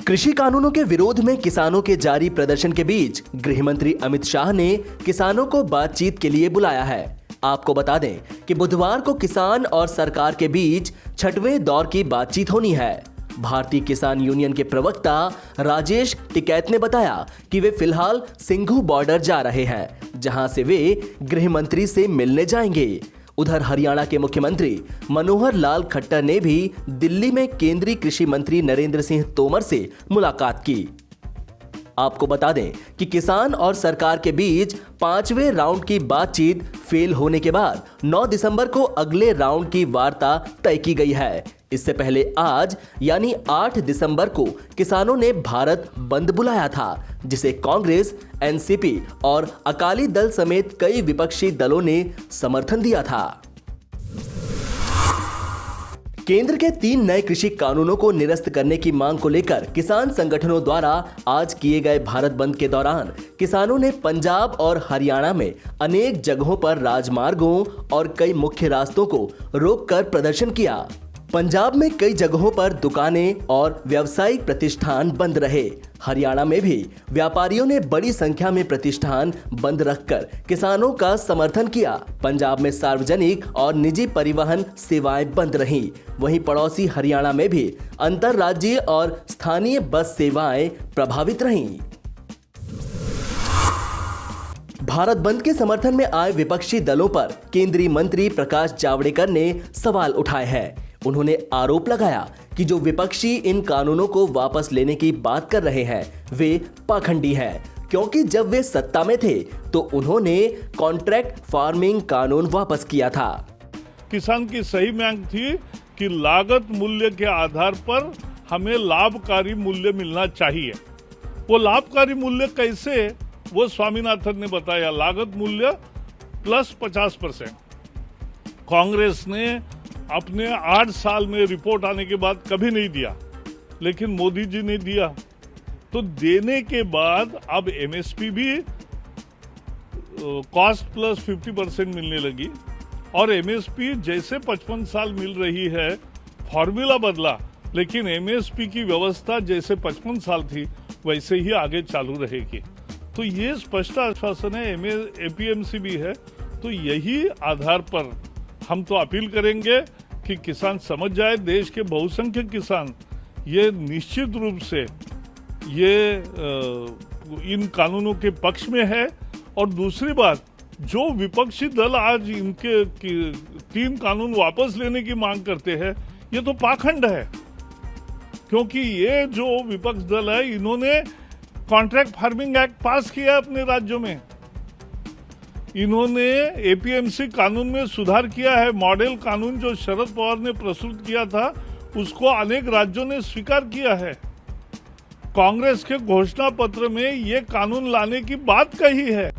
कृषि कानूनों के विरोध में किसानों के जारी प्रदर्शन के बीच गृह मंत्री अमित शाह ने किसानों को बातचीत के लिए बुलाया है। आपको बता दें कि बुधवार को किसान और सरकार के बीच छठवें दौर की बातचीत होनी है। भारतीय किसान यूनियन के प्रवक्ता राजेश टिकैत ने बताया कि वे फिलहाल सिंघू बॉर्डर जा रहे हैं, जहां से वे गृह मंत्री से मिलने जाएंगे। उधर हरियाणा के मुख्यमंत्री मनोहर लाल खट्टर ने भी दिल्ली में केंद्रीय कृषि मंत्री नरेंद्र सिंह तोमर से मुलाकात की। आपको बता दें कि किसान और सरकार के बीच 5वें राउंड की बातचीत फेल होने के बाद 9 दिसंबर को अगले राउंड की वार्ता तय की गई है। इससे पहले आज यानी 8 दिसंबर को किसानों ने भारत बंद बुलाया था, जिसे कांग्रेस, एनसीपी और अकाली दल समेत कई विपक्षी दलों ने समर्थन दिया था। केंद्र के 3 नए कृषि कानूनों को निरस्त करने की मांग को लेकर किसान संगठनों द्वारा आज किए गए भारत बंद के दौरान किसानों ने पंजाब और हरियाणा में अनेक जगहों पर राजमार्गों और कई मुख्य रास्तों को रोककर प्रदर्शन किया। पंजाब में कई जगहों पर दुकानें और व्यावसायिक प्रतिष्ठान बंद रहे। हरियाणा में भी व्यापारियों ने बड़ी संख्या में प्रतिष्ठान बंद रखकर किसानों का समर्थन किया। पंजाब में सार्वजनिक और निजी परिवहन सेवाएं बंद रहीं। वहीं पड़ोसी हरियाणा में भी अंतर्राज्यीय और स्थानीय बस सेवाएं प्रभावित रहीं। भारत बंद के समर्थन में आए विपक्षी दलों पर केंद्रीय मंत्री प्रकाश जावड़ेकर ने सवाल उठाए हैं। उन्होंने आरोप लगाया कि जो विपक्षी इन कानूनों को वापस लेने की बात कर रहे हैं वे पाखंडी हैं, क्योंकि जब वे सत्ता में थे तो उन्होंने कॉन्ट्रैक्ट फार्मिंग कानून वापस किया था। किसान की सही मांग थी कि लागत मूल्य के आधार पर हमें लाभकारी मूल्य मिलना चाहिए। वो लाभकारी मूल्य कैसे, वो स्वामीनाथन ने बताया, लागत मूल्य प्लस 50%। कांग्रेस ने अपने 8 साल में रिपोर्ट आने के बाद कभी नहीं दिया, लेकिन मोदी जी ने दिया। तो देने के बाद अब एमएसपी भी कॉस्ट प्लस 50% मिलने लगी और एमएसपी जैसे 55 साल मिल रही है, फॉर्मूला बदला, लेकिन एमएसपी की व्यवस्था जैसे 55 साल थी वैसे ही आगे चालू रहेगी। तो ये स्पष्ट आश्वासन है, एपीएमसी भी है। तो यही आधार पर हम तो अपील करेंगे कि किसान समझ जाए, देश के बहुसंख्यक किसान ये निश्चित रूप से ये इन कानूनों के पक्ष में है। और दूसरी बात, जो विपक्षी दल आज इनके 3 कानून वापस लेने की मांग करते हैं, ये तो पाखंड है, क्योंकि ये जो विपक्ष दल है इन्होंने कॉन्ट्रैक्ट फार्मिंग एक्ट पास किया अपने राज्यों में। इन्होंने एपीएमसी कानून में सुधार किया है। मॉडल कानून जो शरद पवार ने प्रस्तुत किया था उसको अनेक राज्यों ने स्वीकार किया है। कांग्रेस के घोषणा पत्र में ये कानून लाने की बात कही है।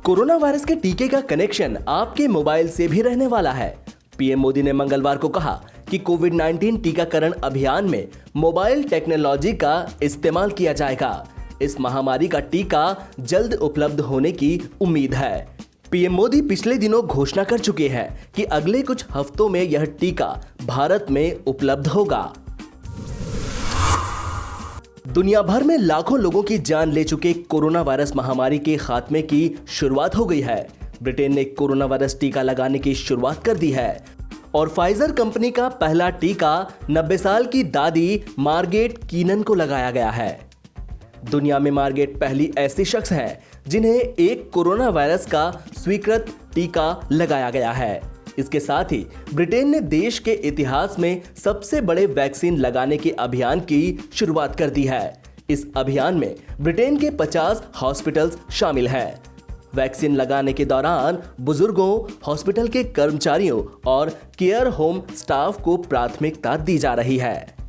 कोरोना वायरस के टीके का कनेक्शन आपके मोबाइल से भी रहने वाला है। पीएम मोदी ने मंगलवार को कहा कि कोविड-19 टीकाकरण अभियान में मोबाइल टेक्नोलॉजी का इस्तेमाल किया जाएगा। इस महामारी का टीका जल्द उपलब्ध होने की उम्मीद है। पीएम मोदी पिछले दिनों घोषणा कर चुके हैं कि अगले कुछ हफ्तों में यह टीका भारत में उपलब्ध होगा। दुनिया भर में लाखों लोगों की जान ले चुके कोरोना वायरस महामारी के खात्मे की शुरुआत हो गई है। ब्रिटेन ने कोरोना वायरस टीका लगाने की शुरुआत कर दी है और फाइजर कंपनी का पहला टीका 90 साल की दादी मार्गेट कीनन को लगाया गया है। दुनिया में मार्गेट पहली ऐसी शख्स है जिन्हें एक कोरोना वायरस का स्वीकृत टीका लगाया गया है। इसके साथ ही ब्रिटेन ने देश के इतिहास में सबसे बड़े वैक्सीन लगाने के अभियान की शुरुआत कर दी है। इस अभियान में ब्रिटेन के 50 हॉस्पिटल्स शामिल हैं। वैक्सीन लगाने के दौरान बुजुर्गों, हॉस्पिटल के कर्मचारियों और केयर होम स्टाफ को प्राथमिकता दी जा रही है।